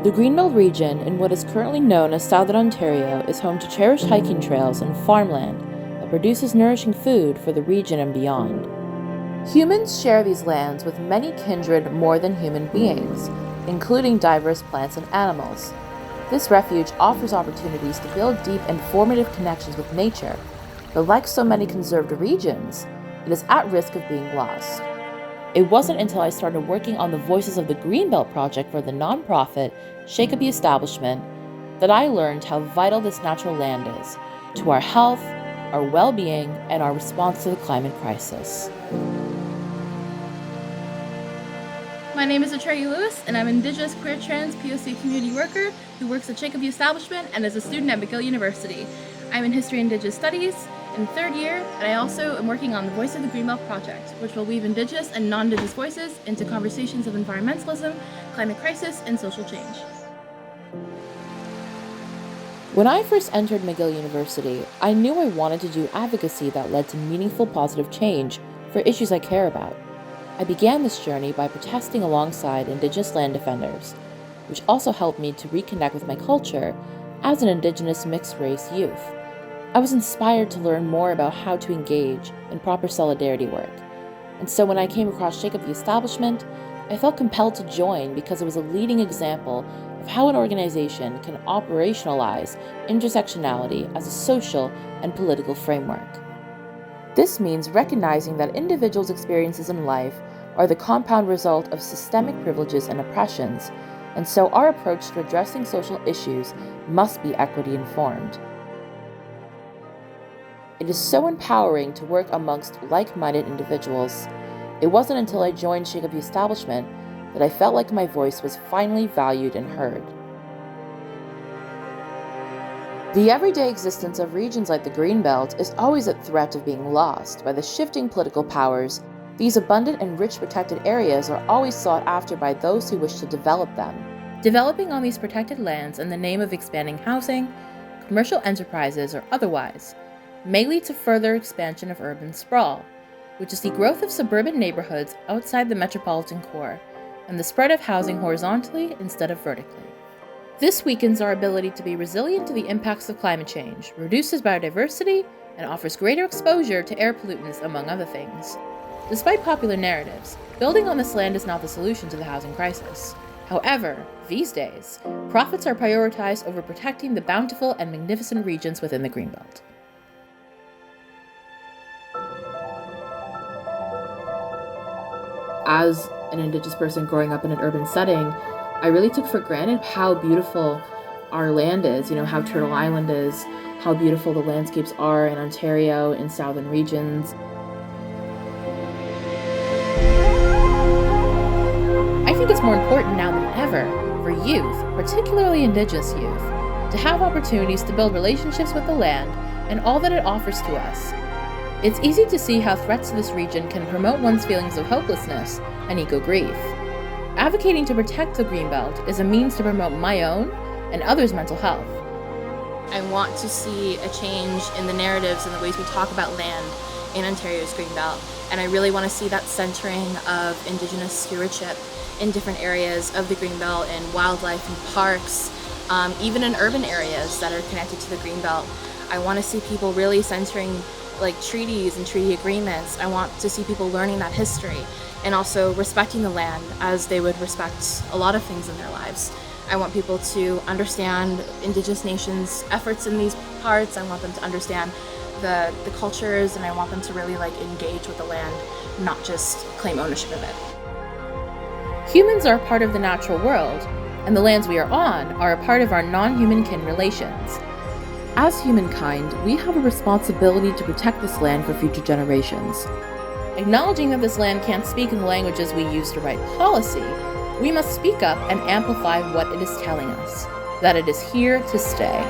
The Greenbelt region, in what is currently known as Southern Ontario, is home to cherished hiking trails and farmland that produces nourishing food for the region and beyond. Humans share these lands with many kindred more than human beings, including diverse plants and animals. This refuge offers opportunities to build deep and formative connections with nature, but like so many conserved regions, it is at risk of being lost. It wasn't until I started working on the Voices of the Greenbelt project for the nonprofit Shake Up the Establishment that I learned how vital this natural land is to our health, our well-being, and our response to the climate crisis. My name is Atreyu Lewis, and I'm an Indigenous, queer, trans, POC community worker who works at Shake Up the Establishment and is a student at McGill University. I'm in History and Indigenous Studies in third year, and I also am working on the Voice of the Greenbelt project, which will weave Indigenous and non-Indigenous voices into conversations of environmentalism, climate crisis, and social change. When I first entered McGill University, I knew I wanted to do advocacy that led to meaningful positive change for issues I care about. I began this journey by protesting alongside Indigenous land defenders, which also helped me to reconnect with my culture as an Indigenous mixed-race youth. I was inspired to learn more about how to engage in proper solidarity work, and so when I came across Shake Up the Establishment, I felt compelled to join because it was a leading example of how an organization can operationalize intersectionality as a social and political framework. This means recognizing that individuals' experiences in life are the compound result of systemic privileges and oppressions, and so our approach to addressing social issues must be equity-informed. It is so empowering to work amongst like-minded individuals. It wasn't until I joined Shake Up the Establishment that I felt like my voice was finally valued and heard. The everyday existence of regions like the Greenbelt is always at threat of being lost by the shifting political powers. These abundant and rich protected areas are always sought after by those who wish to develop them. Developing on these protected lands in the name of expanding housing, commercial enterprises, or otherwise may lead to further expansion of urban sprawl, which is the growth of suburban neighborhoods outside the metropolitan core and the spread of housing horizontally instead of vertically. This weakens our ability to be resilient to the impacts of climate change, reduces biodiversity, and offers greater exposure to air pollutants, among other things. Despite popular narratives, building on this land is not the solution to the housing crisis. However, these days, profits are prioritized over protecting the bountiful and magnificent regions within the Greenbelt. As an Indigenous person growing up in an urban setting, I really took for granted how beautiful our land is, how Turtle Island is, how beautiful the landscapes are in Ontario, in southern regions. I think it's more important now than ever for youth, particularly Indigenous youth, to have opportunities to build relationships with the land and all that it offers to us. It's easy to see how threats to this region can promote one's feelings of hopelessness and eco-grief. Advocating to protect the Greenbelt is a means to promote my own and others' mental health. I want to see a change in the narratives and the ways we talk about land in Ontario's Greenbelt, and I really want to see that centering of Indigenous stewardship in different areas of the Greenbelt, in wildlife and parks, even in urban areas that are connected to the Greenbelt. I want to see people really centering treaties and treaty agreements. I want to see people learning that history and also respecting the land as they would respect a lot of things in their lives. I want people to understand Indigenous nations' efforts in these parts. I want them to understand the cultures, and I want them to really engage with the land, not just claim ownership of it. Humans are a part of the natural world, and the lands we are on are a part of our non-human kin relations. As humankind, we have a responsibility to protect this land for future generations. Acknowledging that this land can't speak in the languages we use to write policy, we must speak up and amplify what it is telling us, that it is here to stay.